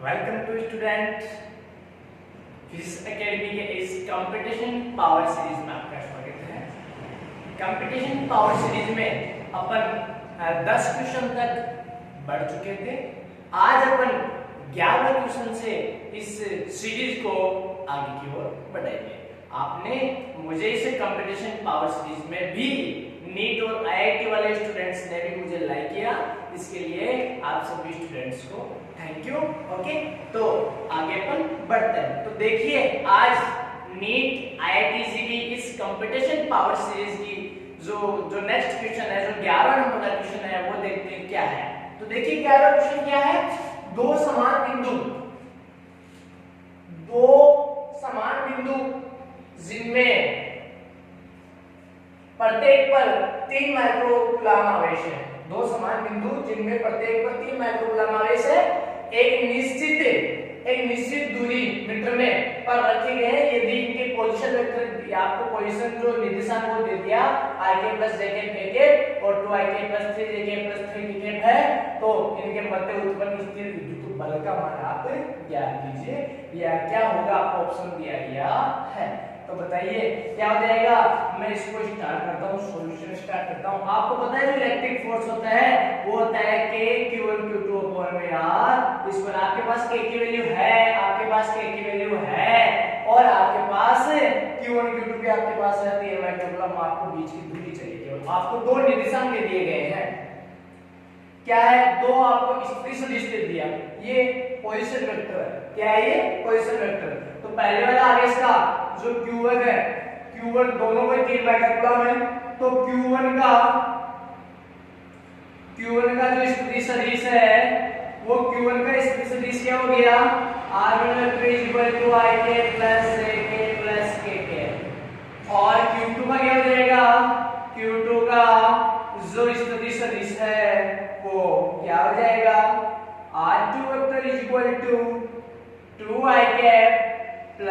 Welcome to student physics academy के इस competition power series में आपका स्वागत है। कंपटीशन पावर सीरीज में अपन 10 क्वेश्चन तक बढ़ चुके थे। आज अपन 11 क्वेश्चन से इस सीरीज को आगे की ओर बढ़ाएंगे। आपने मुझे इस कंपटीशन पावर सीरीज में भी नीट और आईआईटी वाले स्टूडेंट्स ने भी मुझे लाइक किया, इसके लिए आप सभी स्टूडेंट्स को थैंक यू। ओके, तो आगे अपन बढ़ते हैं। तो देखिए, आज नीट आईआईटी की इस कंपटीशन पावर सीरीज की जो नेक्स्ट क्वेश्चन है, जो 11 नंबर का क्वेश्चन है, वो देखते हैं क्या है। तो देखिए 11 क्वेश्चन क्या है। दो समान बिंदु जिनमें प्रत्येक पर 3 माइक्रोकूलम आवेश है। दो समान बिंदु जिनमें प्रत्येक पर 3 माइक्रोकूलम आवेश है, एक निश्चित दूरी मीटर में पर रखे गए हैं। यदि इनके पोजीशन वेक्टर, आपको पोजीशन जो निर्देशांक वो दे दिया ik + jk kk और 2ik + 3jk + 3kk है, तो इनके मध्य उत्पन्न स्थिर विद्युत बल का मान आप ज्ञात कीजिए। या क्या होगा, आपको ऑप्शन दिया गया है। तो बताइए क्या हो जाएगा। मैं इसको स्टार्ट करता हूँ, सॉल्यूशन स्टार्ट करता हूँ। आपको पता है जो इलेक्ट्रिक फोर्स होता है वो होता है k q1 q2 / r। इस पर आपके पास k की वैल्यू है, आपके पास k की वैल्यू है और आपके पास q1 q2 भी आपके पास है। 3 माइक्रोकूलम आपको बीच की दूरी चाहिए। केवल आपको दो निर्देशांक दिए गए हैं। क्या है, दो आपको स्थिति सदिश दे दिया। ये पोजीशन वेक्टर है। क्या है ये? Position vector. तो पहले वाला आवेश का जो q1 है, q1 दोनों में 3 माइक्रोकूलम है, तो q1 का जो स्थिति सदिश है, वो q1 का स्थिति सदिश क्या हो गया, r1 = ik + jk + kk। और q2 का क्या हो जाएगा, q2 का जो स्थिति सदिश है वो क्या हो जाएगा, r2 = 2ik +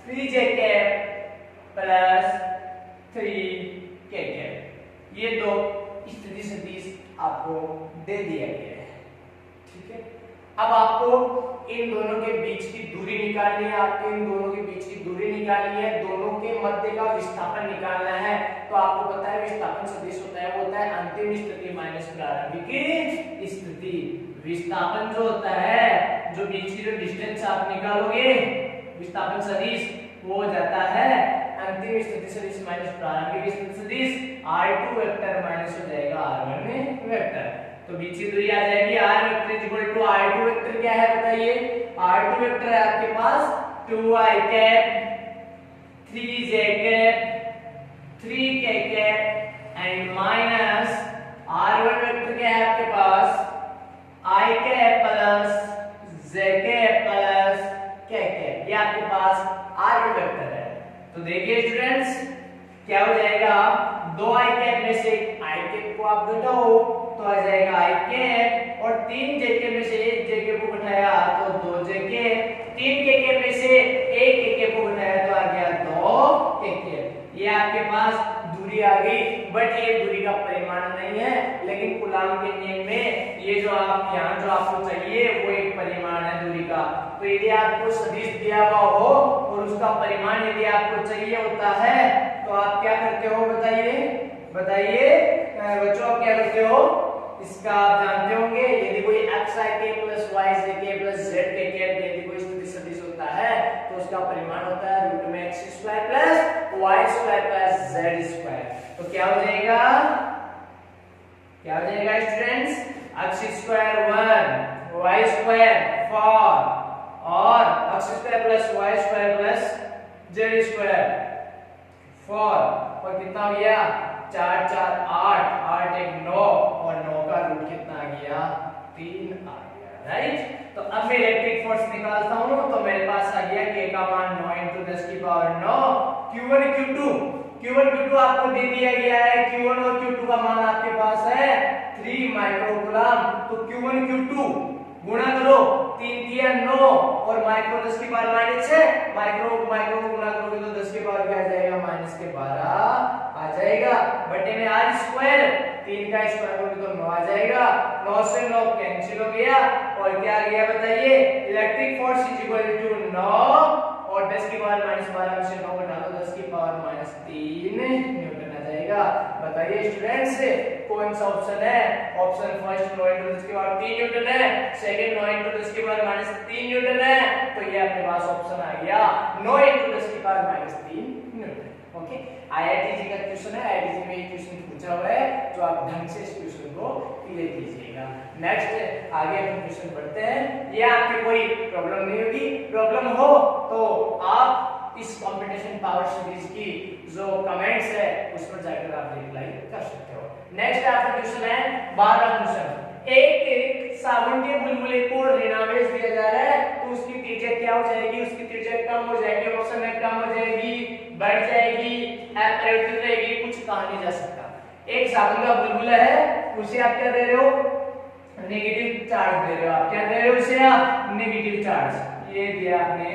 3jk + 3kk। ये दो स्थिति सदिश आपको दे दिया गया है। ठीक है, अब आपको इन दोनों के बीच की दूरी निकालनी है। आपको इन दोनों के बीच की दूरी निकालनी है, दोनों के मध्य का विस्थापन निकालना है। तो आपको पता है विस्थापन सदिश होता है, वो होता है अंतिम स्थिति माइनस प्रारंभिक स्थिति। विस्थापन जो होता है, जो बीच की जो डिस्टेंस आप निकालोगे विस्थापन सदिश, वो हो जाता है अंतिम स्थिति सदिश माइनस प्रारंभिक स्थिति सदिश। r2 वेक्टर माइनस हो जाएगा r1 वेक्टर। तो बीच की दूरी आ जाएगी r वेक्टर = r2 वेक्टर क्या है बताइए। r2 वेक्टर है आपके पास 2ik 3jk 3kk and minus r1 vector क्या है आपके पास ik + jk + kk। ये आपके पास r1 वेक्टर है। तो देखिए स्टूडेंट्स क्या हो जाएगा, दो i में से i को आप घटाओ तो आ जाएगा i और 3 jk में से एक jk को घटाया तो 2jk, 3 kk में से एक kk को घटाया तो आ गया 2kk। ये आपके पास दूरी आ गई, बट ये दूरी का परिमाण नहीं है। लेकिन कूलॉम के नियम में ये जो आप यहाँ जो आपको चाहिए वो एक परिमाण है दूरी का। तो यदि आपको सदिश दिया हुआ हो और उसका परिमाण यदि आपको चाहिए होता है तो आप क्या करते हो बताइए बच्चों, आप क्या करते हो, इसका आप जानते होंगे। यदि कोई xik + yjk + zkk यदि कोई स्थिति सदिश होता है तो उसका परिमाण होता है √x² + y² + z²। तो क्या हो जाएगा स्टूडेंट्स, x² 1 y² 4 और x² + y² + z² 4 और कितना हो गया 4 4 8 8 1 9 और 9 का रूट कितना आ गया 3 आ गया। राइट। तो अब मैं इलेक्ट्रिक फोर्स निकालता हूं तो मेरे पास आ गया k का मान 9 × 10⁹ q1 q2 आपको दे दिया गया है। q1 और q2 का मान आपके पास है 3 माइक्रोकूलम। तो q1 q2 गुणा करो, 3 × 9 और माइक्रो 10⁻⁻⁶ माइक्रो गुणा करोगे तो 10⁻² क्या आ जाएगा -12 आ जाएगा। बटे में r², 3 का स्क्वायर करोगे तो 9 आ जाएगा। 9 से 9 कैंसिल हो गया और क्या आ गया बताइए electric force is equal to 9 और 10 की पावर -12 में से 9 घटा दो 10 की पावर -3 न्यूटन आ जाएगा। बताइए स्टूडेंट्स कौन सा ऑप्शन है? ऑप्शन फर्स्ट 9 × 10 की पावर 3 न्यूटन है, सेकंड 9 × 10 की पावर -3 न्यूटन है। तो ये अपने पास ऑप्शन आ गया 9 × 10 की power -3 Newton. Okay, IIT JEE का क्वेश्चन है, आईआईटी जी में ये क्वेश्चन पूछा हुआ है, तो आप ढंग से इस क्वेश्चन को क्लियर कीजिएगा। नेक्स्ट आगे हम क्वेश्चन पढ़ते हैं। ये आपकी कोई प्रॉब्लम नहीं होगी, प्रॉब्लम हो तो आप इस कंपटीशन पावर सीरीज की जो कमेंट्स है उस पर जाकर आप रिप्लाई कर सकते हो। नेक्स्ट आपका क्वेश्चन है 12वां क्वेश्चन। एक साबुन के बुलबुले को ऋणावेश दिया जा रहा है, तो उसकी त्रिज्या क्या हो जाएगी? उसकी त्रिज्या कम हो जाएगी, ऑप्शन में कम हो जाएगी, बढ़ जाएगी, अपरिवर्तित रहेगी, कुछ कहा नहीं जा सकता। एक साबुन का बुलबुला है, उसे आप क्या दे रहे हो? नेगेटिव चार्ज दे रहे हो। आप क्या दे रहे हो उसे? आप नेगेटिव चार्ज। ये दिया आपने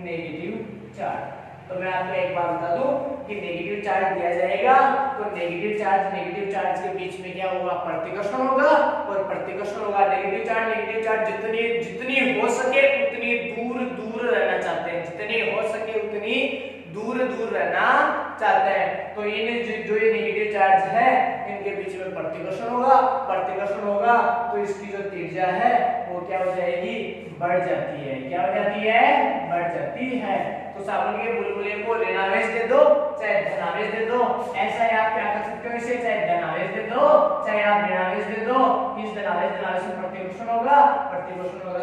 नेगेटिव चार्ज। तो मैं आपको एक बात बता दूं कि नेगेटिव चार्ज दिया जाएगा तो नेगेटिव चार्ज के बीच में क्या होगा? प्रतिकर्षण होगा, और प्रतिकर्षण होगा नेगेटिव चार्ज जितनी हो सके उतनी दूर रहना चाहते हैं, जितनी हो सके उतनी दूर रहना चाहते हैं। तो इन जो ये नेगेटिव चार्ज है इनके बीच में प्रतिकर्षण होगा तो इसकी जो त्रिज्या है वो क्या हो जाएगी? बढ़ जाती है। क्या हो जाती है? बढ़ जाती है। तो साबुन के बुलबुले को ऋणावेश दे दो चाहे धनावेश दे दो, ऐसा है आप क्या कर सकते हो? इसे चाहे धनावेश दे दो चाहे आप ऋणावेश दे दो, इस धनावेश से प्रतिकर्षण होगा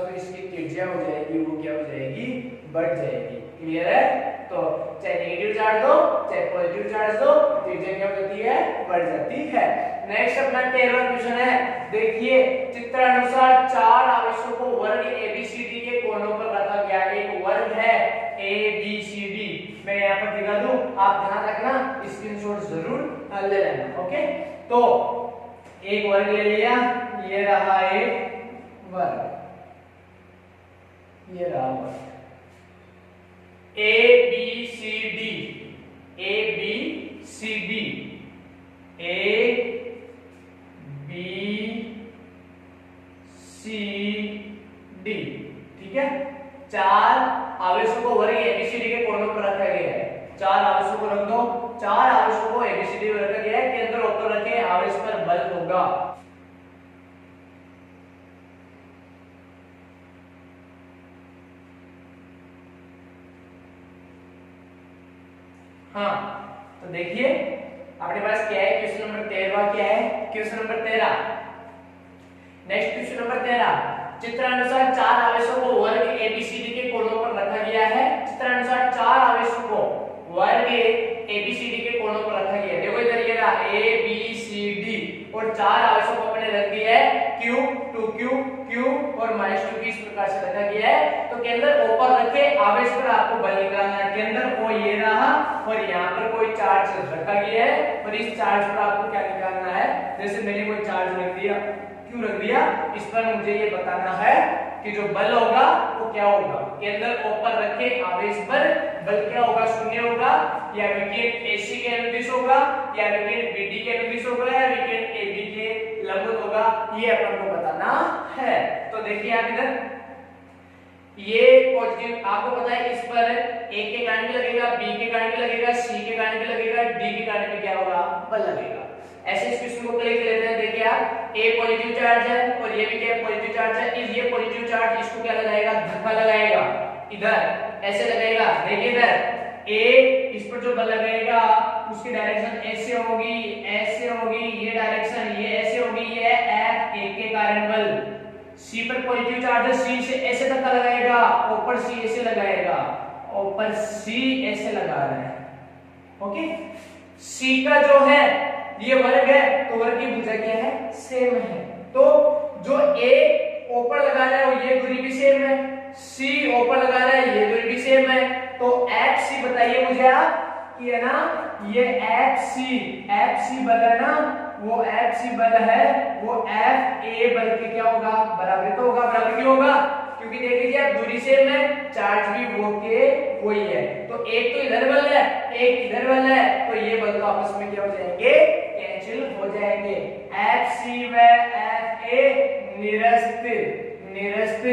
तो इसकी त्रिज्या हो जाएगी, वो क्या हो जाएगी? बढ़ जाएगी। क्लियर है? तो चाहे नेगेटिव चार्ज दो चाहे पॉजिटिव चार्ज दो, त्रिज्या क्या हो जाती है? बढ़ जाती है। नेक्स्ट अपना 13वां क्वेश्चन है। देखिए चित्रानुसार 4 आवेशों को वर्ग ABCD के कोणों पर रखा गया। एक वर्ग है ABCD, मैं यहाँ पर दिखा दूं, आप ध्यान रखना, स्क्रीनशॉट जरूर ले लेना। ओके, तो एक वर्ग ले लिया, ये रहा एक वर्ग, ये रहा वर्ग ABCD ठीक है। 4 आवेशों को वर्ग ABCD के कोणों पर रखा गया है। 4 आवेशों को रख दो, 4 आवेशों को ABCD में रखा गया है, केंद्र ऊपर रखे आवेश पर बल होगा। हाँ, तो देखिए अपने पास क्या है? क्वेश्चन नंबर 13 क्या है? Question number 13, next question number 13, चित्रानुसार 4 आवेशों को वर्ग ABCD के कोणों पर रखा गया है। चित्रानुसार 4 आवेशों को वर्ग ABCD के कोणों पर रखा गया है। देखो इधर ये रहा ABCD और 4 आवेशों को अपने रख दिया है Q, 2Q, Q और -2Q, इस प्रकार से रखा गया है। तो केंद्र ऊपर रखे आवेश पर आपको बल निकालना है। केंद्र वो ये रहा और यहाँ पर कोई चार्ज रखा गया है और इस चार्ज पर आपको क्या निकालना है? जैसे मैंने कोई चार्ज रख दिया, क्यों रख दिया? इस पर मुझे ये बताना है कि जो बल होगा वो क्या होगा? केंद्र ऊपर रखे आवेश पर बल क्या होगा? शून्य होगा, या विकिरण AC के अनुदिश होगा, या विकिरण BD के अनुदिश होगा, या विकिरण AB के लंबवत होगा, ये अपन को बताना है। तो देखिए आप इधर ये पॉजिटिव, आपको पता है इस पर A के कारण भी लगेगा, B के कारण भी लगेगा, C के कारण भी लगेगा, D के कारण भी क्या होगा? बल लगेगा। ऐसे इस क्वेश्चन को क्लियर कर लेते हैं। देखिए आप A पॉजिटिव चार्ज है और ये भी क्या है? पॉजिटिव चार्ज है। इस ये पॉजिटिव चार्ज इसको क्या लगाएगा? धक्का लगाएगा, इधर ऐसे लगाएगा। देखिए इधर A, इस पर जो बल लगेगा उसकी डायरेक्शन ऐसे होगी, ये डायरेक्शन ये ऐसे होगी, ये F A के कारण बल। C पर पॉजिटिव चार्ज है, C से ऐसे धक्का लगाएगा, ऊपर C ऐसे लगाएगा, ऊपर C ऐसे लगा रहा है। ओके, C का जो है ये वर्ग है तो वर्ग की भुजा क्या है? सेम है। तो जो A ऊपर लगा रहा है वो ये दूरी भी सेम है, C ऊपर लगा रहा है ये दूरी भी सेम है। तो FC बताइए मुझे आप कि है ना, ये FC बल है ना, वो FC बल है, वो FA बल के क्या होगा? बराबर तो होगा। बराबर क्यों होगा? क्योंकि देख लीजिए आप दूरी सेम है, चार्ज भी वो के वही है। तो एक तो इधर बल है, एक इधर बल है, तो ये बल तो आपस में क्या हो जाएंगे? कैंसिल हो जाएंगे। FC व FA निरस्त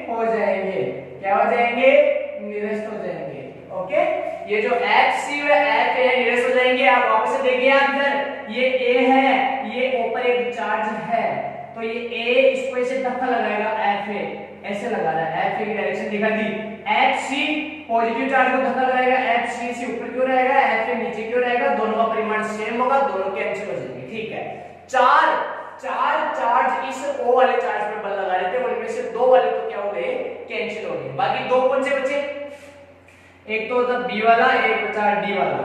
हो जाएंगे। ये जो एफ सी व एफ ए निरस्त हो जाएंगे। आप वापस से देखिए अंदर, ये ए है, ये ऊपर एक चार्ज है, तो ये ए इसको ऐसे धक्का लगाएगा, एफ ए ऐसे लगा रहा है, एफ ए की डायरेक्शन दिखा दी। एफ सी पॉजिटिव चार्ज को धक्का लगाएगा, एफ सी से ऊपर क्यों रहेगा, एफ ए नीचे क्यों रहेगा, दोनों का परिमाण सेम होगा, दोनों कैंसिल हो जाएंगे। ठीक है, चार चार्ज इस O वाले चार्ज पे बल लगा रहे थे, उनमें से दो वाले तो क्या हो गए, कैंसिल हो गए। बाकी दो कौन से बचे, एक तो होता बी वाला, एक बचा डी वाला।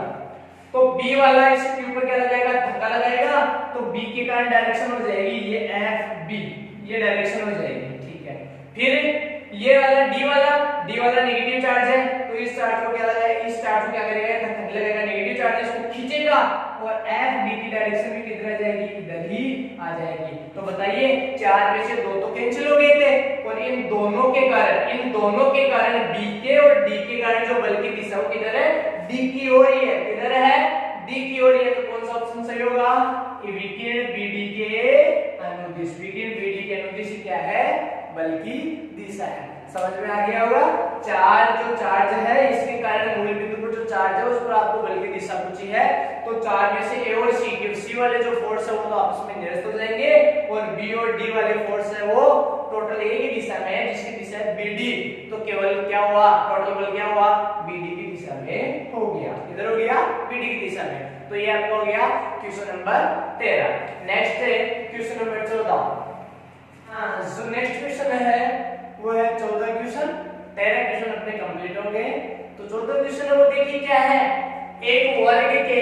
तो बी वाला इसके ऊपर क्या लगाएगा, धक्का लगाएगा, तो बी के कारण डायरेक्शन हो जाएगी ये एफ बी, ये डायरेक्शन हो जाएगी। ठीक है, फिर ये वाला डी वाला नेगेटिव चार्ज है, तो इस चार्ज को क्या लगाएगा, इस चार्ज को क्या करेगा, धक्का लगाएगा, नेगेटिव चार्ज इसको खींचेगा और एफ बी की डायरेक्शन भी किधर आ जाएगी, इधर ही आ जाएगी। तो बताइए, चार में से दो तो कैंसिल हो गए थे, और इन दोनों के कारण बी के और डी के कारण जो बल की दिशा वो किधर है, डी की ओर ही है। किधर है, डी की ओर ही है। तो कौन सा ऑप्शन सही होगा, विकिरण बीडी के अनुदिश। विकिरण बीडी के अनुदिश क्या है, बल की दिशा है। समझ में आ गया होगा। जो चार्ज है इसके कारण मूल बिंदु पर जो चार्ज है उस पर आपको बल की दिशा पूछी है, तो चार में से ए और सी के सी वाले जो फोर्स है वो तो आपस में निरस्त हो जाएंगे, और बी और डी वाले फोर्स है वो टोटल ए की दिशा में है, जिसकी दिशा है बीडी। तो केवल क्या हुआ, टोटल बल क्या हुआ, बीडी की दिशा में हो गया। किधर हो गया, बीडी की दिशा में। तो ये आपका हो गया क्वेश्चन नंबर 13। नेक्स्ट है क्वेश्चन नंबर 14। हाँ, जो नेक्स्ट क्वेश्चन है वो है 14 क्वेश्चन। 13 क्वेश्चन अपने कंप्लीट हो गए। तो 14 क्वेश्चन है वो देखिए क्या है, एक वर्ग के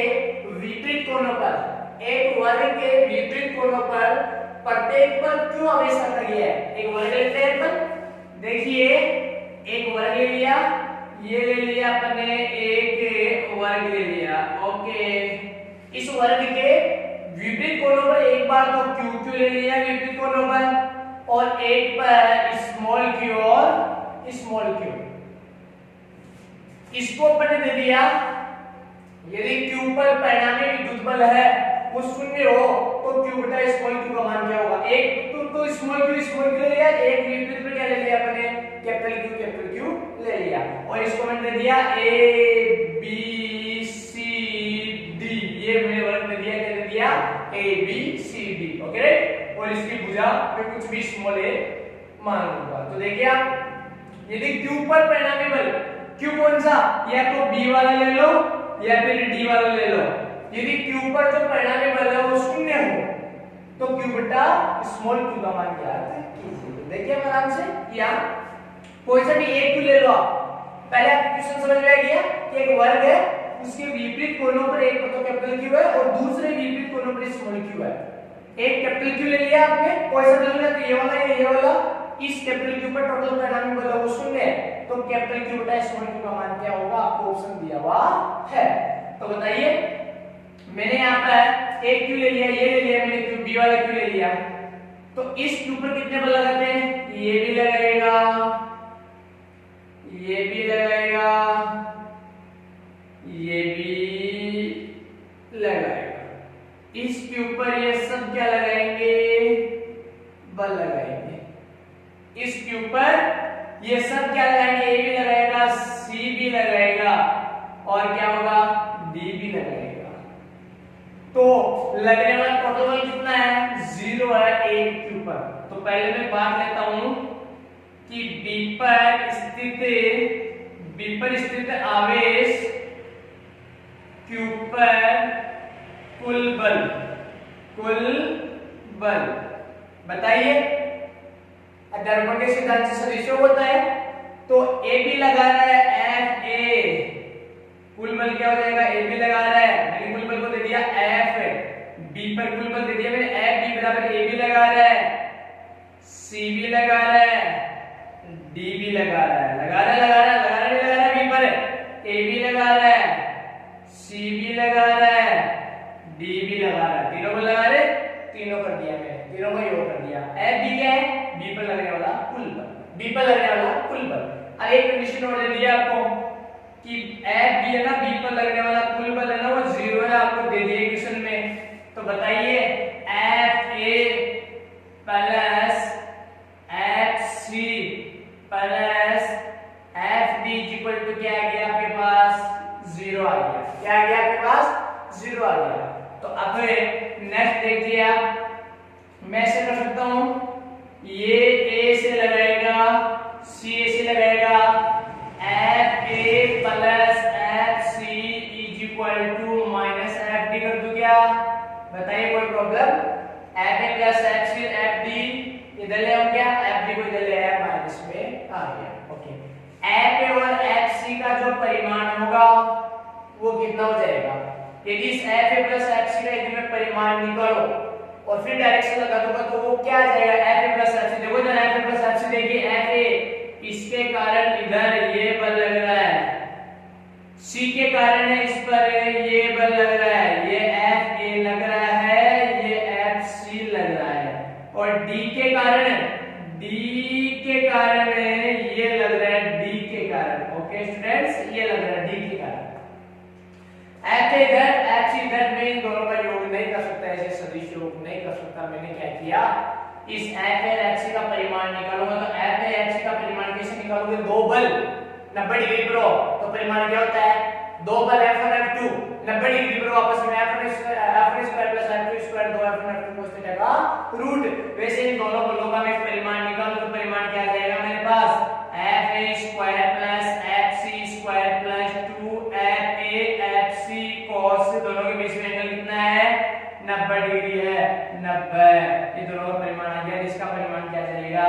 विपरीत कोणों पर प्रत्येक पर क्यों आवेश रखा गया है। एक वर्ग लेते हैं अपन, देखिए एक वर्ग ले लिया, ये ले लिया अपने, एक वर्ग ले लिया, ओके। इस वर्ग के विपरीत कोणों पर एक बार तो क्यू ले लिया विपरीत कोणों पर, और एक पर स्मॉल क्यू और स्मॉल क्यू। इसको अपन ने दे दिया, यदि क्यू पर परिणामी विद्युत बल है वो शून्य हो तो क्यू बटा स्मॉल क्यू का मान क्या होगा, एक तो स्मॉल क्यू ले लिया, एक विपरीत पर क्या ले लिया अपने, कैपिटल क्यू ले लिया, और इसको मैंने दे दिया ए बी सी डी। ये मैंने वर्ग में दिया, क्या दे दिया, A B C D, okay right. और इसकी भुजा पे कुछ भी स्मॉल ए मान लूंगा। तो देखिए आप, यदि क्यू पर परिणामी बल, क्यू कौन सा, या तो बी वाला ले लो या फिर डी वाला ले लो। यदि क्यू पर जो परिणामी बल है वो शून्य हो तो क्यू बटा स्मॉल क्यू का मान क्या है कीजिए। देखिए आराम से किया, कोई सा भी एक क्यू ले लो आप। पहले आपको क्वेश्चन समझ में आ गया कि एक वर्ग है, उसके विपरीत कोणों पर एक पर तो कैपिटल क्यू है और दूसरे विपरीत कोणों पर स्मॉल क्यू है। एक कैपिटल क्यू ले लिया आपने, कोई सा ले लिया, तो ये वाला या ये वाला, इस कैपिटल क्यू पर टोटल परिणामी बल वो शून्य है, तो कैपिटल क्यू बटा स्मॉल क्यू का मान क्या होगा, आपको ऑप्शन दिया हुआ है। तो बताइए, मैंने यहाँ पर एक क्यू ले लिया, ये ले लिया मैंने क्यू, बी वाला क्यू ले लिया, तो इस क्यू पर कितने बल लगाते हैं, ये भी लगाएगा, ये भी लगाएगा, ये भी लगाएगा। इस क्यू पर ये सब क्या लगाएंगे, बल लगाएंगे। इस क्यू पर ये सब क्या लगाएंगे, ए भी लगाएगा, सी भी लगाएगा, और क्या होगा, डी भी लगाएगा। तो लगने वाला टोटल बल कितना है, 0 है एक क्यू पर। तो पहले मैं बात लेता हूं कि बी पर स्थित आवेश क्यू पर कुल बल बताइए। दर्पण के सिद्धांत से सदिश होता है, तो ए बी लगा रहा है, एफ ए, कुल बल क्या हो जाएगा, ए बी लगा रहा है, मैंने कुल बल को दे दिया एफ, बी पर कुल बल दे दिया मैंने, एफ बी बराबर ए बी लगा रहा है, सी भी लगा रहा है, डी भी लगा रहा है, लगा रहा है बी पर, ए भी लगा रहा है, सी भी लगा रहा है, डी भी लगा रहा है, तीनों को लगा रहे, तीनों कर दिया मैंने, तीनों को योग कर दिया। एफ बी क्या है, बी पर लगने वाला कुल बल, बी पर लगने वाला कुल बल। अब एक कंडीशन और दे दिया आपको कि एफ बी है ना, बी पर लगने वाला कुल बल है ना वो 0 है, आपको दे दिया क्वेश्चन में। तो बताइए F A plus F C plus F D equal to क्या आ गया आपके पास, क्या आ गया आपके पास 0 आ गया। तो अब नेक्स्ट देखिए आप, मैं ऐसे कर सकता हूं, ये a से लगाएगा, c a से लगाएगा, f a plus f c is equal to minus f d कर दूं क्या? बताइए कोई problem? f a plus f c f d इधर ले आऊं क्या? f d को इधर ले आया, माइनस में आ गया। ओके, f a और f c का जो परिमाण होगा वो कितना हो जाएगा? यदि इस f a plus f c का यदि मैं परिमाण निकालो और फिर डायरेक्शन लगा दूंगा तो वो क्या आ जाएगा? f a plus f c। देखो इधर f a plus f c देखिए, f a इसके कारण इधर ये बल लग रहा है, c के कारण इस पर ये बल लग रहा है, ये f a लग रहा है, ये f c लग रहा है, और d के कारण ये लग रहा है d के कारण। ओके स्टूडेंट्स, ये लग रहा है d के कारण। f a इधर f c इधर, मैं इन दोनों का योग नहीं कर सकता, ऐसे सदिश योग नहीं कर सकता। मैंने क्या किया, इस f a और f c का परिमाण निकालूंगा। तो f a f c का परिमाण कैसे निकालोगे? दो बल 90 डिग्री पर हो तो परिमाण क्या होता है? दो बल f1 f2 90 डिग्री पर आपस में f1 square plus f2 square, दो f1 f2 cos थीटा का रूट। वैसे इन दोनों बलों का मैं परिमाण निकालूं तो परिमाण क्या आ जाएगा मेरे पास? f a square plus f c square plus 2f a f c cos, दोनों के बीच में एंगल कितना है? 90 डिग्री है, 90। ये दोनों का परिमाण आ गया। इसका परिमाण क्या चलेगा?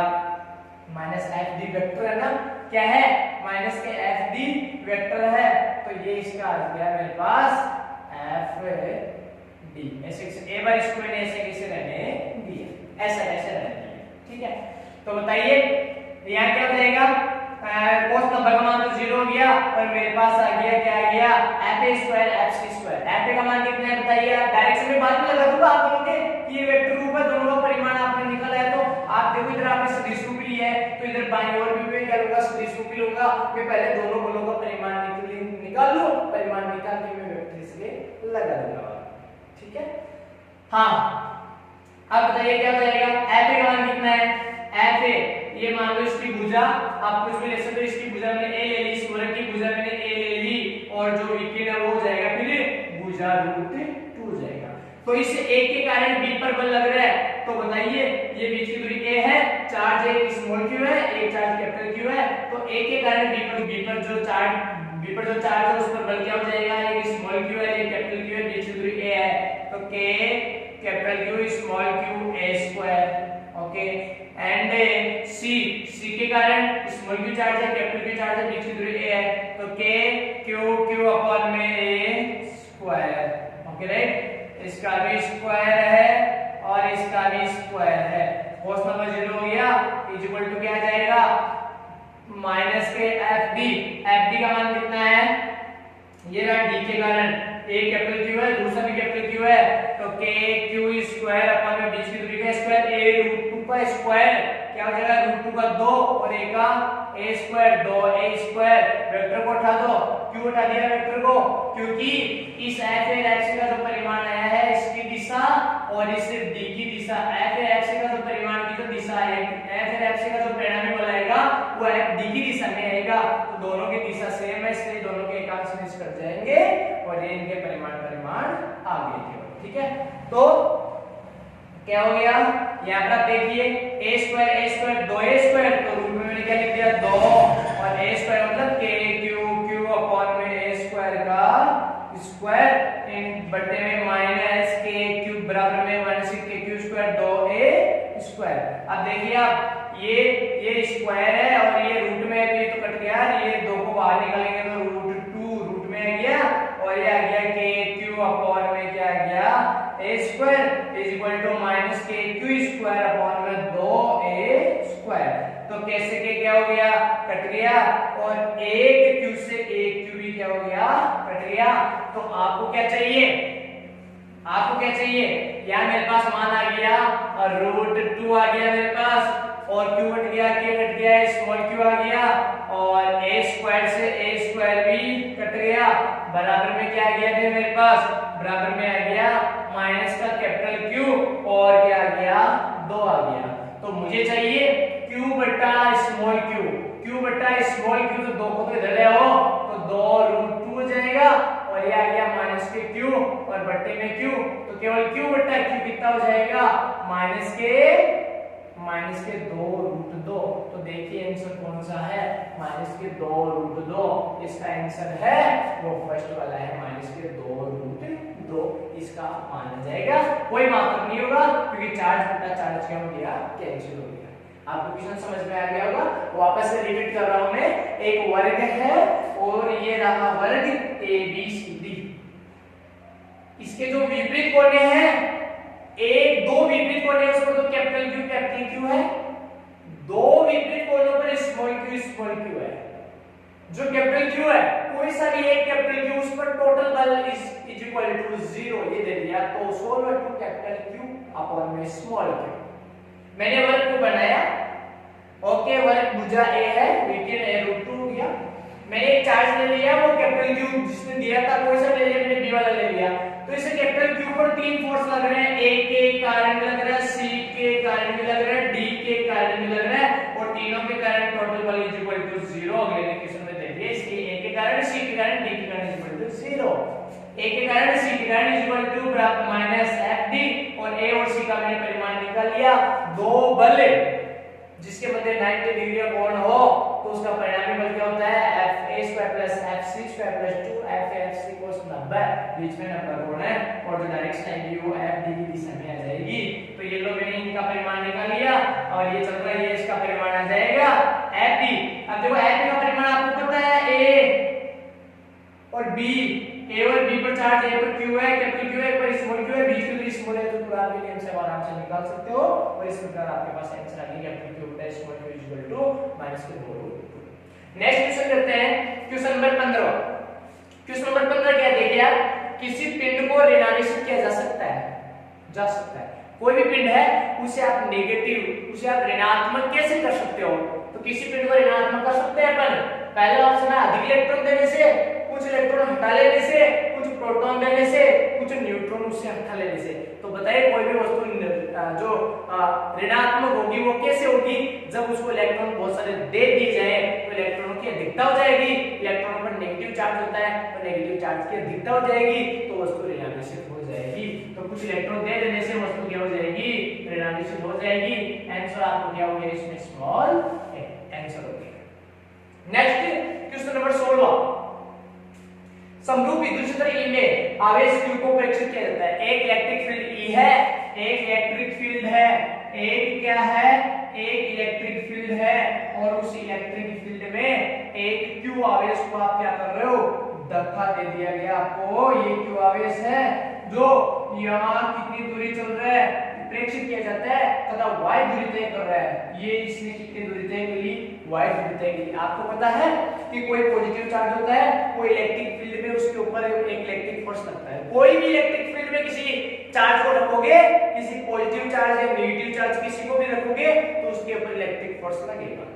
माइनस एफ डी वेक्टर है ना, क्या है? माइनस के एफ डी वेक्टर है, तो ये इसका आ गया मेरे पास एफ डी। ऐसे एक बार इसको मैंने ऐसे कैसे रहने दिया, ऐसा ऐसे रहने दिया, ठीक है। तो बताइए यहाँ क्या हो जाएगा? cos 90 का मान तो 0 हो गया और मेरे पास आ गया, क्या आ गया? f a square f c square. f a का मान कितना है बताइए? आप डायरेक्शन में बाद में लगा दूंगा आप लोगों के, ये वेक्टर रूप है, दोनों का परिमाण आपने निकाला है। तो आप देखो इधर आपने सदिश रूप ली है, तो इधर बाईं ओर भी मैं क्या लूंगा? सदिश रूप लूंगा। मैं पहले दोनों बलों का परिमाण निकाल लूं, परिमाण निकाल के मैं वेक्टर इसलिए लगा दूंगा, ठीक है। हाँ, अब बताइए क्या हो जाएगा? f a का मान कितना है? f a, ये मान लो इसकी भुजा, आप कुछ भी ले सकते हो, इसकी भुजा मैंने a ले ली, इस वर्ग की भुजा मैंने a ले ली, और जो विकिरण है वो हो जाएगा फिर भुजा रूट 2 हो जाएगा। तो इस a के कारण b पर बल लग रहा है, तो बताइए ये बीच की दूरी a है, चार्ज एक स्मॉल q है, एक चार्ज कैपिटल q है, तो a के कारण b पर जो चार्ज है उस पर बल क्या हो जाएगा? एक स्मॉल q है, एक कैपिटल q है, बीच की दूरी a है, तो k capital q small q a square. Okay, and c के कारण स्मॉल q चार्ज है, कैपिटल q चार्ज है, बीच की दूरी a है, तो k q अपॉन में a स्क्वायर। ओके राइट, इसका भी स्क्वायर है और इसका भी स्क्वायर है। cos नंबर 0 हो गया, इज इक्वल टू क्या आ जाएगा? माइनस के fd का मान कितना है? ये रहा d के कारण, एक कैपिटल q है, दूसरा भी कैपिटल q है, तो k q स्क्वायर अपॉन में बीच की दूरी का स्क्वायर, a रूट 2 का स्क्वायर क्या हो जाएगा? रूट 2 का 2 और a का a square, 2a square. Vector को उठा दो, क्यों उठा दिया वेक्टर को? क्योंकि इस f a f c का जो परिमाण आया है इसकी दिशा और इस d की दिशा, f a f c का जो परिमाण की जो दिशा है, f a f c का जो परिणामी बल आएगा वो d की दिशा में आएगा, तो दोनों की दिशा सेम है, इसलिए दोनों के एकांश निश्चित कर जाएंगे और ये इनके परिमाण आ गए, ठीक है। तो क्या हो गया? यहाँ पर आप देखिए a स्क्वायर 2a स्क्वायर, तो रूट में मैंने क्या लिख दिया? 2, और a स्क्वायर मतलब q अपॉन में a स्क्वायर का स्क्वायर इन बटे में माइनस k³ बराबर में minus k³ square 2a square. अब देखिए आप ये स्क्वायर है और ये रूट में है, तो ये तो कट गया, ये 2 को बाहर निकालेंगे तो रूट 2 रूट में आ गया, और ये आ गया k³ अपॉन में क्या आ गया? a square is equal to minus k³ square upon में 2a स्क्वायर। तो कैसे के क्या हो गया? कट गया, और एक q से एक q भी क्या हो गया? कट गया। तो आपको क्या चाहिए? यहाँ मेरे पास मान आ गया और रूट 2 आ गया मेरे पास, और q कट गया, k कट गया, स्मॉल q आ गया, और a स्क्वायर से a स्क्वायर भी कट गया, बराबर में क्या आ गया फिर मेरे पास? बराबर में आ गया माइनस का कैपिटल Q और क्या आ गया? 2 आ गया। तो मुझे चाहिए q बटा स्मॉल q, तो 2 को तो इधर ले आओ, तो 2 रूट 2 हो जाएगा, और ये आ गया बट्टे में q, तो केवल q बट्टा q कितना हो जाएगा माइनस के 2√2। तो देखिए आंसर कौन सा है, माइनस के 2√2। इसका आंसर है वो फर्स्ट वाला है, माइनस के 2√2 इसका माना जाएगा। कोई मात्रक नहीं होगा क्योंकि चार्ज बटा चार्ज क्या हो गया, कैंसिल हो गया। आपको क्वेश्चन समझ में आ गया होगा। वापस से रिपीट कर रहा हूं मैं, एक वर्ग है और ये रहा वर्ग ABCD। इसके जो विपरीत कोने हैं, दो विपरीत कोने उसको तो कैपिटल Q है, दो विपरीत कोनों पर स्मॉल q है। जो कैपिटल Q है कोई सा भी एक कैपिटल Q, उस पर टोटल बल इज इक्वल टू 0 ये दे दिया, तो solve to capital Q upon में स्मॉल q। मैंने वर्ग को बनाया, ओके, वर्ग भुजा A है, वीकेंड A√2 हो गया। मैंने एक चार्ज ले लिया, वो कैपिटल Q जिसने दिया था कोई सा ले लिया, मैंने B वाला ले लिया। तो इसे कैपिटल Q पर तीन फोर्स लग रहे हैं, A के कारण भी लग रहा है, C के कारण भी लग रहा है, D के कारण भी लग रहा है, और तीनों के कारण टोटल बल इज इक्वल टू 0। अगले क्वेश्चन में देखिए, इसलिए A के कारण, C के कारण, D के कारण इज इक्वल टू 0। A के कारण C के कारण is equal to minus FD, और A और C का मैंने परिमाण निकाल लिया। दो बल जिसके मध्य 90 डिग्री का कोण हो तो उसका परिणामी बल क्या होता है, FA² plus FC² plus 2FAFC cos 90, बीच में 90 कोण है और जो डायरेक्शन आएगी वो FD की दिशा में आ जाएगी। तो ये लो मैंने इनका परिमाण निकाल लिया और ये चल रहा है, ये इसका परिमाण आ जाएगा FD। अब देखो FD का परिमाण आपको पता है A और B, A और B पर चार्ज, A पर Q है, कैपिटल Q है, पर स्मॉल q है, बीच में स्मॉल है, तो पूरा भी नियम से आराम से निकाल सकते हो। और इस प्रकार आपके पास आंसर आ गया कैपिटल Q बटा small q equal to minus के 2। नेक्स्ट क्वेश्चन करते हैं, क्वेश्चन नंबर 15। क्वेश्चन नंबर 15 क्या देखिए आप, किसी पिंड को ऋणावेशित किया जा सकता है। कोई भी पिंड है उसे आप नेगेटिव, उसे आप ऋणात्मक कैसे कर सकते हो, तो किसी पिंड को ऋणात्मक कर सकते हैं अपन। पहला ऑप्शन है अधिक इलेक्ट्रॉन देने से, कुछ इलेक्ट्रॉन हटा लेने से, कुछ प्रोटॉन देने से, कुछ न्यूट्रॉन उससे हटा लेने से। तो बताइए कोई भी वस्तु जो ऋणात्मक होगी वो कैसे होगी, जब उसको इलेक्ट्रॉन बहुत सारे दे दिए जाए तो इलेक्ट्रॉनों की अधिकता हो जाएगी। इलेक्ट्रॉनों पर नेगेटिव चार्ज होता है तो नेगेटिव चार्ज की अधिकता हो जाएगी, तो वस्तु ऋणावेशित हो जाएगी। तो कुछ इलेक्ट्रॉन दे देने से वस्तु क्या हो जाएगी, ऋणावेशित हो जाएगी। आंसर आपको क्या हो गया इसमें, स्मॉल आंसर हो गया। Next question number 16। समरूप विद्युत क्षेत्र E में आवेश Q को प्रेक्षित किया जाता है। एक इलेक्ट्रिक फील्ड E है, एक इलेक्ट्रिक फील्ड है, एक क्या है, एक इलेक्ट्रिक फील्ड है, और उस इलेक्ट्रिक फील्ड में एक Q आवेश को आप क्या कर रहे हो, धक्का दे दिया गया आपको। ये Q आवेश है जो यहाँ कितनी दूरी चल रहा है, प्रेक्षित किया जाता है तथा y दूरी तय कर रहा है। ये इसने कितनी दूरी तय करी, y दूरी तय करी। आपको पता है कि कोई पॉजिटिव चार्ज होता है, कोई इलेक्ट्रिक फील्ड में उसके ऊपर एक इलेक्ट्रिक फोर्स लगता है। कोई भी इलेक्ट्रिक फील्ड में किसी चार्ज को रखोगे, किसी पॉजिटिव चार्ज या नेगेटिव चार्ज किसी को भी रखोगे तो उसके ऊपर इलेक्ट्रिक फोर्स लगेगा।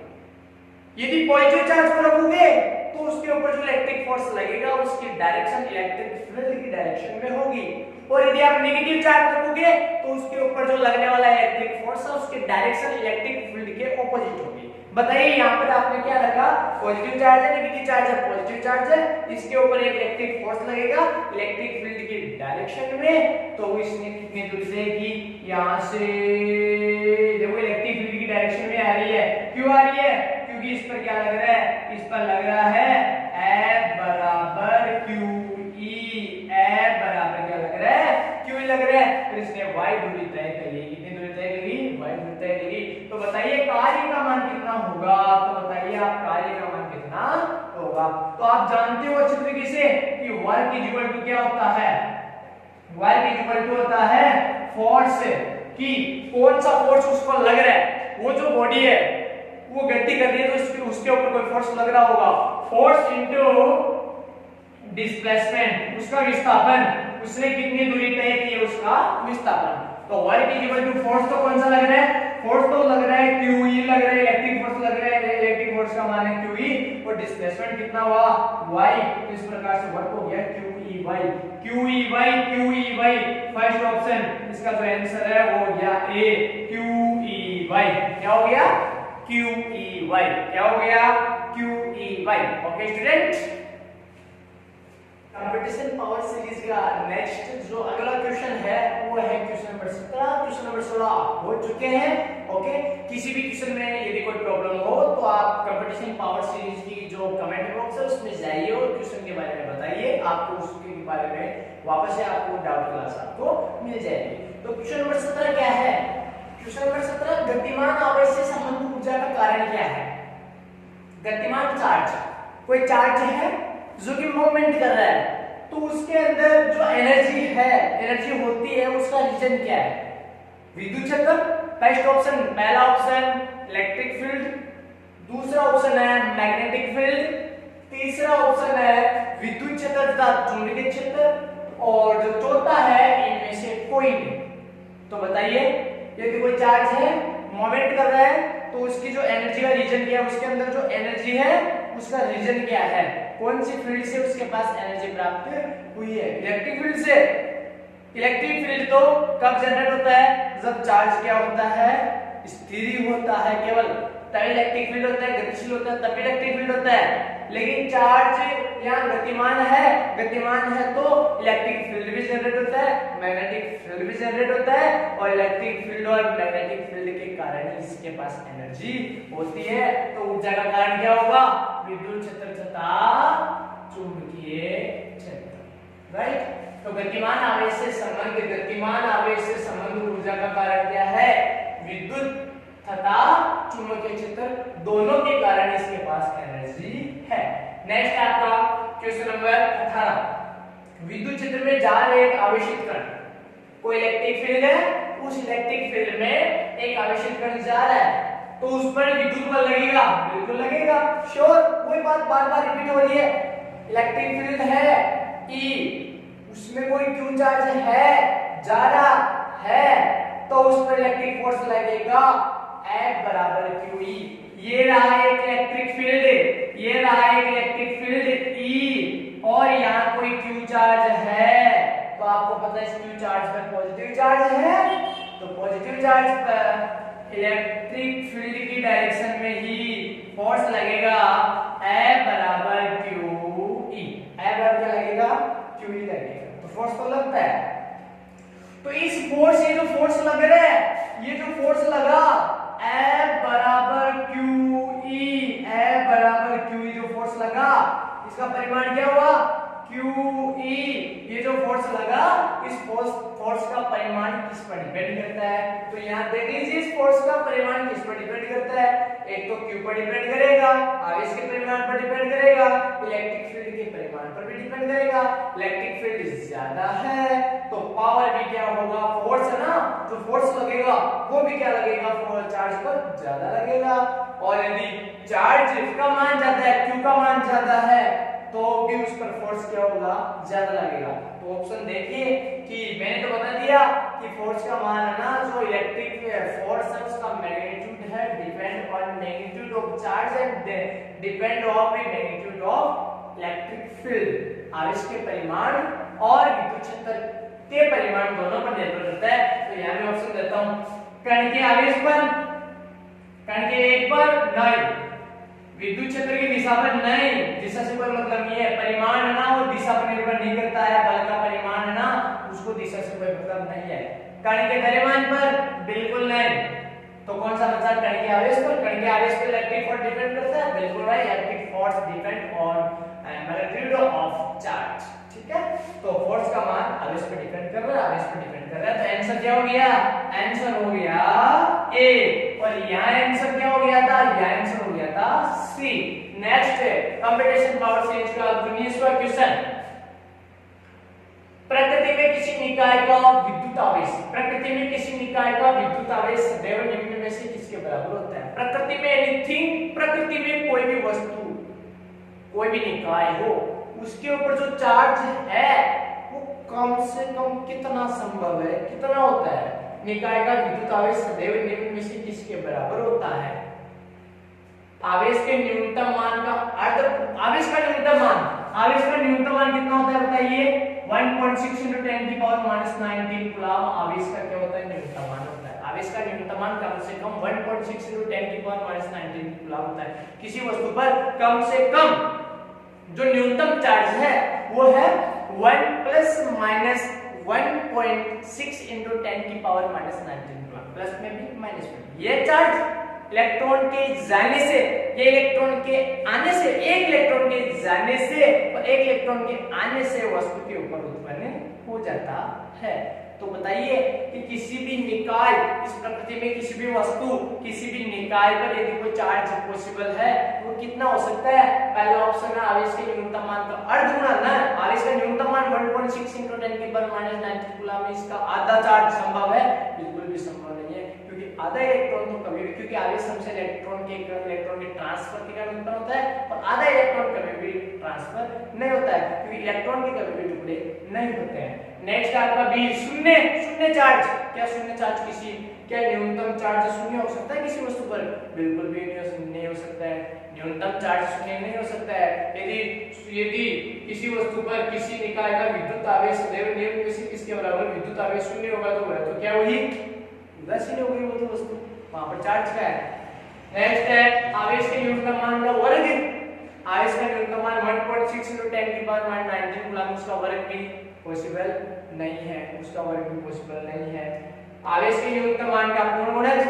यदि पॉजिटिव चार्ज को रखोगे तो उसके ऊपर जो इलेक्ट्रिक फोर्स लगेगा उसकी डायरेक्शन इलेक्ट्रिक फील्ड की डायरेक्शन में होगी, और यदि आप नेगेटिव चार्ज रखोगे तो उसके ऊपर जो लगने वाला इलेक्ट्रिक फोर्स है उसकी डायरेक्शन इलेक्ट्रिक फील्ड के ऑपोजिट होगी। बताइए यहाँ पर आपने क्या रखा, पॉजिटिव चार्ज है, नेगेटिव चार्ज है, पॉजिटिव चार्ज है, इसके ऊपर एक इलेक्ट्रिक फोर्स लगेगा इलेक्ट्रिक फील्ड की डायरेक्शन में, तो इसने कितनी दूरी से की, यहाँ से देखो इलेक्ट्रिक फील्ड की डायरेक्शन में आ रही है। क्यों आ रही है, क्योंकि इस पर क्या लग रहा है, इस पर लग रहा है F बराबर QE, F बराबर क्या लग रहा है, QE लग रहा है। तो इसने y दूरी तय करी, कितनी दूरी तय करी, y दूरी तय करी। तो बताइए कार्य का मान कितना होगा, तो बताइए आप कार्य का मान कितना होगा। तो आप जानते हो अच्छी तरीके से कि वर्क इज इक्वल टू क्या होता है, वर्क इज इक्वल टू होता है फोर्स, कि कौन सा फोर्स उस पर लग रहा है। वो जो बॉडी है वो गति कर रही है तो उसके ऊपर कोई फोर्स लग रहा होगा, फोर्स इनटू डिस्प्लेसमेंट, उसका विस्थापन, उसने कितनी दूरी तय की है उसका विस्थापन। तो work is equal to force, तो कौन सा लग रहा है, फोर्स तो लग रहा है QE लग रहा है, इलेक्ट्रिक फोर्स लग रहा है, इलेक्ट्रिक फोर्स का मान है QE, और डिस्प्लेसमेंट कितना हुआ y। तो इस प्रकार से वर्क हो गया QEY, फर्स्ट ऑप्शन इसका जो आंसर है वो हो गया A, QEY। क्या हो गया, QEY, क्या हो गया, QEY। Okay student, competition power series का नेक्स्ट जो अगला क्वेश्चन है वो है क्वेश्चन नंबर 17, क्वेश्चन नंबर 16 हो चुके हैं। ओके, किसी भी क्वेश्चन में यदि कोई प्रॉब्लम हो तो आप कंपटीशन पावर सीरीज की जो कमेंट बॉक्स है उसमें जाइए और क्वेश्चन के बारे में बताइए, आपको उसके बारे में वापस से आपको डाउट क्लास आपको मिल जाएगी। तो क्वेश्चन नंबर 17 क्या है? क्वेश्चन नंबर 17, गतिमान आवेश से संबंधित ऊर्जा का कारण क्या है? गतिमान चार्ज, कोई चार्ज है जो कि मूवमेंट कर रहा है, तो उसके अंदर जो एनर्जी है, एनर्जी होती है, उसका रीजन क्या है? विद्युत क्षेत्र, फर्स्ट ऑप्शन, पहला ऑप्शन इलेक्ट्रिक फील्ड, दूसरा ऑप्शन है मैग्नेटिक फील्ड, तीसरा ऑप्शन है विद्युत क्षेत्र तथा चुंबकीय क्षेत्र, और जो चौथा है इनमें से कोई नहीं। तो बताइए, यदि कोई चार्ज है, मूवमेंट कर रहा है, तो उसकी जो एनर्जी का रीजन क्या है, उसके अंदर जो एनर्जी है उसका रीजन क्या है, कौन सी फील्ड से उसके पास एनर्जी प्राप्त हुई है? इलेक्ट्रिक फील्ड से। इलेक्ट्रिक फील्ड तो कब जनरेट होता है? जब चार्ज क्या होता है? स्थिर होता है, केवल तभी इलेक्ट्रिक फील्ड होता है, गतिशील होता है तभी इलेक्ट्रिक फील्ड होता है। लेकिन चार्ज यहाँ गतिमान है, गतिमान है तो इलेक्ट्रिक फील्ड भी जनरेट होता है, मैग्नेटिक फील्ड भी जनरेट होता है, और इलेक्ट्रिक फील्ड और मैग्नेटिक फील्ड के कारण इसके पास एनर्जी होती है। तो ऊर्जा का कारण क्या होगा? विद्युत क्षेत्र तथा चुंबकीय क्षेत्र, राइट। तो गतिमान आवेश से संबंध, गतिमान आवेश से संबंध ऊर्जा का कारण क्या है? विद्युत तथा चुंबकीय क्षेत्र दोनों के कारण इसके पास एनर्जी है। नेक्स्ट आपका क्वेश्चन नंबर 18, विद्युत क्षेत्र में जा रहे एक आवेशित कण, कोई इलेक्ट्रिक फील्ड है, उस इलेक्ट्रिक फील्ड में एक आवेशित कण जा रहा है, तो उस पर विद्युत बल लगेगा? बिल्कुल लगेगा, श्योर। वही बात बार बार रिपीट हो रही है। इलेक्ट्रिक फील्ड है E, उसमें कोई Q चार्ज है, जा रहा है, तो उस पर इलेक्ट्रिक फोर्स लगेगा F बराबर QE। ये रहा एक इलेक्ट्रिक फील्ड, ये रहा एक इलेक्ट्रिक फील्ड E, और यहाँ कोई Q चार्ज है, तो आपको पता है इस Q चार्ज पर पॉजिटिव चार्ज है, तो पॉजिटिव चार्ज पर इलेक्ट्रिक फील्ड की डायरेक्शन में ही फोर्स लगेगा F बराबर QE। F बराबर क्या लगेगा? QE लगेगा। तो फोर्स तो लगता है, तो इस फोर्स, ये जो फोर्स लग रहा है, ये जो फोर्स लगा F बराबर QE, F बराबर QE जो फोर्स लगा, इसका परिमाण क्या हुआ? QE। ये जो फोर्स लगा, इस फोर्स का परिमाण किस पर डिपेंड करता है? तो यहाँ देख लीजिए, इस फोर्स का परिमाण किस पर डिपेंड करता है? एक तो Q पर डिपेंड करेगा, आवेश के परिमाण पर डिपेंड करेगा, इलेक्ट्रिक फील्ड के परिमाण पर भी डिपेंड करेगा। इलेक्ट्रिक फील्ड ज्यादा है तो पावर भी क्या होगा? फोर्स है ना, जो फोर्स लगेगा वो भी क्या लगेगा? चार्ज पर ज्यादा लगेगा। और यदि चार्ज का मान ज्यादा है, Q का मान ज्यादा है, तो भी उस पर फोर्स क्या होगा? ज्यादा लगेगा। तो ऑप्शन देखिए कि मैंने तो बता दिया कि फोर्स का मान है ना, जो इलेक्ट्रिक फोर्स है उसका मैग्नीट्यूड है, depend on magnitude of charge and depend on the magnitude of electric field. आवेश के परिमाण और विद्युत क्षेत्र के परिमाण दोनों पर निर्भर करता है। तो यहाँ मैं ऑप्शन देता हूँ, कण के आवेश पर, कण के वेग पर नहीं, विद्युत क्षेत्र की दिशा पर नहीं, दिशा से कोई मतलब नहीं है। परिमाण है ना, वो दिशा पर निर्भर नहीं करता है, बल का परिमाण है ना, उसको दिशा से कोई मतलब नहीं है। कण के द्रव्यमान पर बिल्कुल नहीं। तो कौन सा बचा? कण के आवेश पर। कण के आवेश पर इलेक्ट्रिक फोर्स डिपेंड करता है, बिल्कुल right, electric force depend on magnitude of charge. ठीक है, तो फोर्स का मान आवेश पर डिपेंड कर रहा है, आवेश पर डिपेंड कर रहा है। तो आंसर क्या हो गया? आंसर हो गया ए, और यहाँ आंसर क्या हो गया था? यहाँ आंसर हो गया था सी। नेक्स्ट कंपटीशन पावर सीरीज का 19वां क्वेश्चन, प्रकृति में किसी निकाय का विद्युत आवेश, प्रकृति में किसी निकाय का विद्युत आवेश सदैव निम्न में से किसके बराबर होता है? प्रकृति में एनीथिंग, प्रकृति में कोई भी वस्तु, कोई भी निकाय हो, उसके ऊपर जो चार्ज है वो कम से कम कितना संभव है, कितना होता है? निकाय का विद्युत आवेश सदैव निम्न में से किसके बराबर होता है? आवेश के न्यूनतम मान का अर्थ, आवेश का न्यूनतम मान, आवेश का न्यूनतम मान कितना होता है बताइए? 1.6 × 10⁻⁻⁹ कूलम आवेश का क्या होता है? न्यूनतम मान होता है। आवेश का न्यूनतम मान कम से कम 1.6 × 10⁻⁻⁹ कूलम होता है। किसी वस्तु पर कम से कम जो न्यूनतम चार्ज है वो है 1 प्लस माइनस 1.6 इंटू 10 की पावर माइनस 19 कूलम, प्लस में भी माइनस में भी। ये चार्ज इलेक्ट्रॉन के जाने से, ये इलेक्ट्रॉन के आने से, एक इलेक्ट्रॉन के जाने से और एक इलेक्ट्रॉन के आने से वस्तु के ऊपर उत्पन्न हो जाता है। तो बताइए कि किसी भी निकाय, इस प्रकृति में किसी भी वस्तु, किसी भी निकाय पर यदि कोई चार्ज पॉसिबल है वो कितना हो सकता है? पहला ऑप्शन है आवेश के न्यूनतम मान का अर्ध गुणा ना, आवेश का न्यूनतम मान 1.6 × 10⁻⁹ कूलम में इसका आधा चार्ज संभव है? बिल्कुल भी संभव नहीं है, क्योंकि आधा इलेक्ट्रॉन तो कभी भी, क्योंकि आवेश हमसे इलेक्ट्रॉन के ट्रांसफर के कारण उत्पन्न होता है और आधा इलेक्ट्रॉन कभी भी ट्रांसफर नहीं होता है, क्योंकि इलेक्ट्रॉन के कभी भी टुकड़े नहीं होते हैं। नेक्स्ट आपका बी, शून्य शून्य चार्ज। क्या शून्य चार्ज किसी, क्या न्यूनतम चार्ज शून्य हो सकता है किसी वस्तु पर? बिल्कुल भी नहीं हो सकता है, न्यूनतम चार्ज शून्य नहीं हो सकता है। यदि किसी वस्तु पर किसी निकाय का विद्युत आवेश सदैव नियम किसके बराबर विद्युत आवेश शून्य होगा तो क्या वही शून्य होगी वो तो वस्तु, वहां पर चार्ज क्या है? नेक्स्ट है आवेश के न्यूनतम मान का वर्ग। आवेश का न्यूनतम मान 1.6 × 10⁻⁹ कूलम, उसका वर्ग भी पॉसिबल नहीं है, उसका वर्ग भी पॉसिबल नहीं है। आवेश के न्यूनतम मान का पूर्ण गुणज,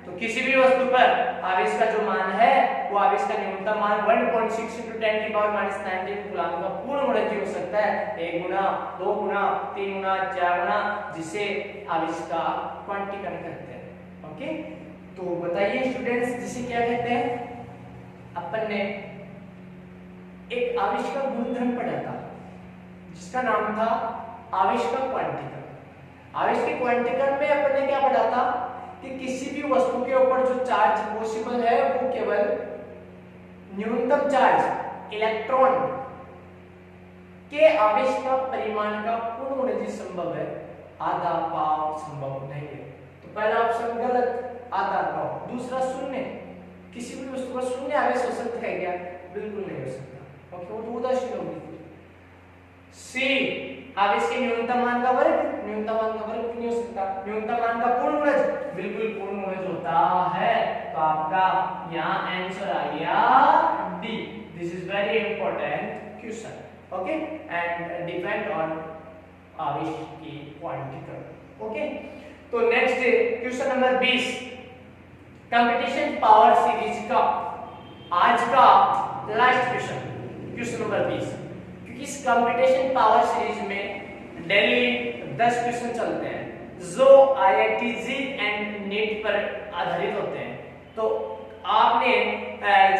तो किसी भी वस्तु पर आवेश का जो मान है वो आवेश का न्यूनतम मान 1.6 × 10⁻⁹ कूलम का पूर्ण गुणज हो सकता है, 1 गुना, 2 गुना, 3 गुना, 4 गुना, जिसे आवेश का क्वांटीकरण कहते हैं। ओके, तो बताइए स्टूडेंट्स, जिसे क्या कहते हैं? अपन ने एक आवेश का गुणधर्म पढ़ा था जिसका नाम था आवेश का क्वांटीकरण। आवेश के क्वांटीकरण में अपन ने क्या पढ़ा था कि किसी भी वस्तु के ऊपर जो चार्ज पॉसिबल है वो केवल न्यूनतम चार्ज इलेक्ट्रॉन के आवेश का परिमाण का पूर्ण गुणज संभव है, आधा पाव संभव नहीं है। तो पहला ऑप्शन गलत, आधा पाव। दूसरा शून्य, किसी भी वस्तु पर शून्य आवेश हो सकता है क्या? बिल्कुल नहीं हो सकता, ओके, वो तो उदासीन होगी। सी, आवेश के न्यूनतम मान का वर्ग, न्यूनतम मान का वर्ग नहीं हो सकता। न्यूनतम मान का पूर्ण गुणज, बिल्कुल पूर्ण गुणज होता है। तो आपका यहाँ आंसर आ गया D. This is very important question, okay, and depend on आवेश की क्वांटीकरण। ओके, तो next question number 20, competition power series का आज का लास्ट क्वेश्चन, क्वेश्चन नंबर 20। क्योंकि इस कंपटीशन पावर सीरीज में डेली 10 क्वेश्चन चलते हैं जो IIT-JEE एंड नीट पर आधारित होते हैं। तो आपने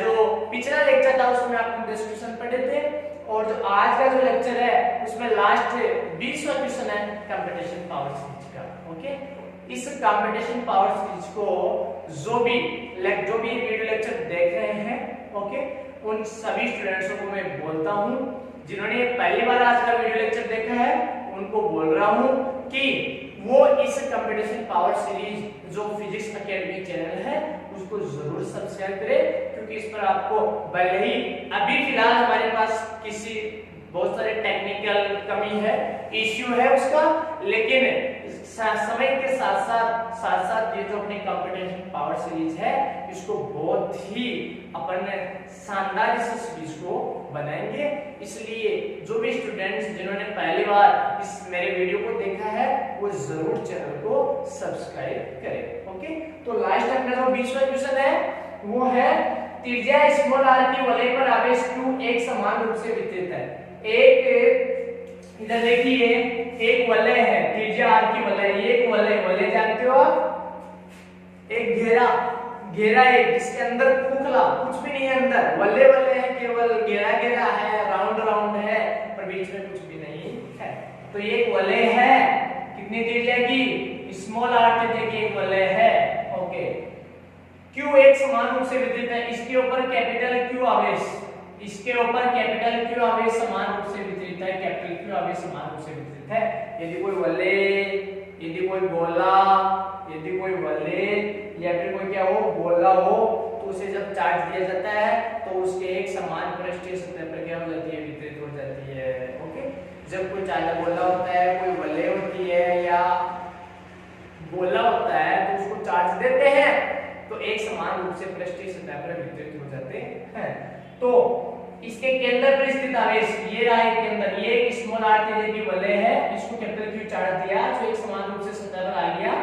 जो पिछला लेक्चर था उसमें आपने 10 क्वेश्चन पढ़े थे और जो आज का जो लेक्चर है उसमें लास्ट 20वां क्वेश्चन है कंपटीशन पावर सीरीज का। ओके, इस कंपटीशन पावर सीरीज को जो भी वीडियो लेक्चर देख रहे हैं, ओके, उन सभी स्टूडेंट्सों को मैं बोलता हूं, जिन्होंने पहली बार आज का वीडियो लेक्चर देखा है उनको बोल रहा हूं कि वो इस कंपटीशन पावर सीरीज जो फिजिक्स एकेडमी चैनल है उसको जरूर सब्सक्राइब करें, क्योंकि इस पर आपको भले ही अभी फिलहाल हमारे पास किसी बहुत सारे टेक्निकल कमी है, इश्यू है उसका, लेकिन समय के साथ साथ ये जो अपनी कंपटीशन पावर सीरीज है इसको बहुत ही अपन शानदार इस सीरीज को बनाएंगे। इसलिए जो भी स्टूडेंट्स जिन्होंने पहली बार इस मेरे वीडियो को देखा है वो जरूर चैनल को सब्सक्राइब करें। ओके, तो लास्ट अपना जो 20वां क्वेश्चन है वो है त्रिज्या स्मॉल r की वलय पर आवेश q एक समान रूप से वितरित है। एक इधर देखिए, एक वलय है, त्रिज्या r की वलय, एक वलय जानते हो आप, एक घेरा एक, इसके अंदर खोखला कुछ भी नहीं है, अंदर वलय है, केवल घेरा है, राउंड है, पर बीच में कुछ भी नहीं है। तो ये एक वलय है, कितनी त्रिज्या की? स्मॉल r त्रिज्या की एक वलय है। ओके, q एक समान रूप से वितरित है, इसके ऊपर कैपिटल Q आवेश, इसके ऊपर कैपिटल Q आवेश समान रूप से वितरित है, कैपिटल Q आवेश समान रूप से वितरित है। यदि कोई वलय, यदि कोई गोला, यदि कोई वलय या फिर कोई क्या हो गोला हो तो उसे जब चार्ज दिया जाता है तो उसके एक समान पृष्ठीय सतह पर क्या हो जाती है? वितरित हो जाती है। ओके, जब कोई चार्ज गोला होता है, कोई वलय होती है या गोला होता है तो उसको चार्ज देते हैं तो एक समान रूप से पृष्ठीय सतह पर वितरित हो जाते हैं। तो इसके केंद्र पर स्थित आवेश ये रहा है केंद्र, ये एक स्मॉल r त्रिज्या की वलय है, इसको कैपिटल Q चार्ज दिया तो एक समान रूप से सतह पर आ गया।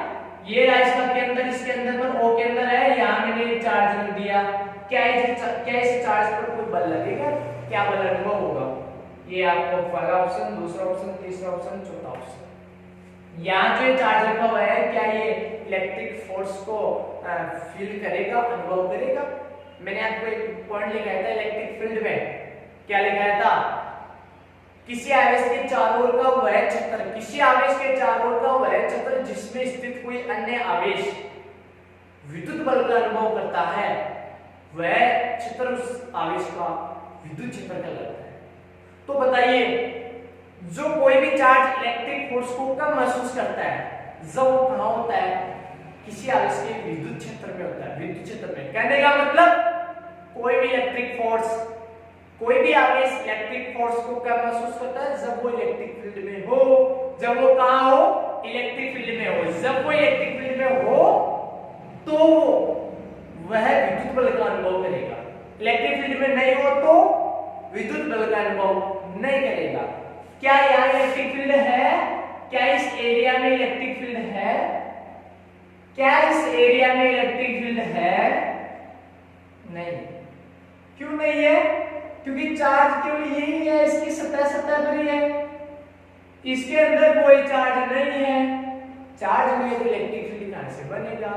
ये रहा इसका केंद्र, इसके अंदर पर O केंद्र है, यहाँ मैंने एक चार्ज रख दिया। क्या इस चार्ज पर कोई बल लगेगा? क्या बल अनुभव होगा? ये आपको पहला ऑप्शन, दूसरा ऑप्शन, तीसरा ऑप्शन, चौथा ऑप्शन। यहाँ जो चार्ज रखा हुआ है क्या ये इलेक्ट्रिक फोर्स को फील करेगा, अनुभव करेगा? मैंने आपको एक पॉइंट लिखाया था इलेक्ट्रिक फील्ड में, क्या लिखाया था? किसी आवेश के चारों ओर का वह क्षेत्र, किसी आवेश के चारों ओर का वह क्षेत्र जिसमें स्थित कोई अन्य आवेश विद्युत बल का अनुभव करता है, वह क्षेत्र उस आवेश का विद्युत क्षेत्र कहलाता है। तो बताइए, जो कोई भी चार्ज इलेक्ट्रिक फोर्स को कब महसूस करता है? जब वो कहां होता है? किसी आवेश के विद्युत क्षेत्र में होता है, विद्युत क्षेत्र में। कहने का मतलब कोई भी इलेक्ट्रिक फोर्स, कोई भी आवेश इलेक्ट्रिक फोर्स को कब महसूस करता है? जब वो इलेक्ट्रिक फील्ड में हो। जब वो कहां हो? इलेक्ट्रिक फील्ड में हो। जब वो इलेक्ट्रिक फील्ड में हो तो वह विद्युत बल का अनुभव करेगा। इलेक्ट्रिक फील्ड में नहीं हो तो विद्युत बल का अनुभव नहीं करेगा। क्या यहाँ इलेक्ट्रिक फील्ड है? क्या इस एरिया में इलेक्ट्रिक फील्ड है? क्या इस एरिया में इलेक्ट्रिक फील्ड है? नहीं। क्यों नहीं है? क्योंकि चार्ज केवल यही है, इसकी सतह पर ही है, इसके अंदर कोई चार्ज नहीं है। चार्ज नहीं है तो इलेक्ट्रिक फील्ड कहां से बनेगा?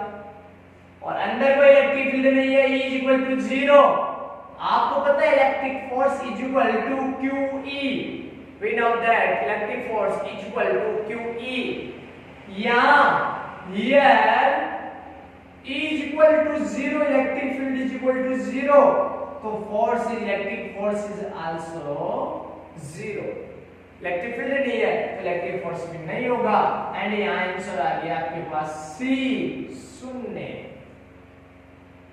और अंदर कोई इलेक्ट्रिक फील्ड नहीं है, E इक्वल टू 0। आपको पता है electric force is equal to QE। We know that electric force is equal to QE. यहाँ here E is equal to 0, electric field is equal to 0, तो force in electric force is also 0. Electric field नहीं है तो electric force भी नहीं होगा। And यहाँ answer आ गया आपके पास C, 0,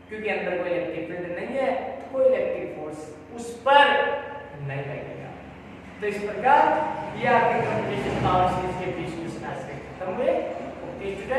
क्योंकि अंदर कोई इलेक्ट्रिक फील्ड नहीं है तो कोई इलेक्ट्रिक फोर्स उस पर नहीं लगेगा। तो इस प्रकार ये आपके कम्युनिकेशन पावर सीरीज के 20 क्वेश्चन आज के खत्म हुए। Okay student.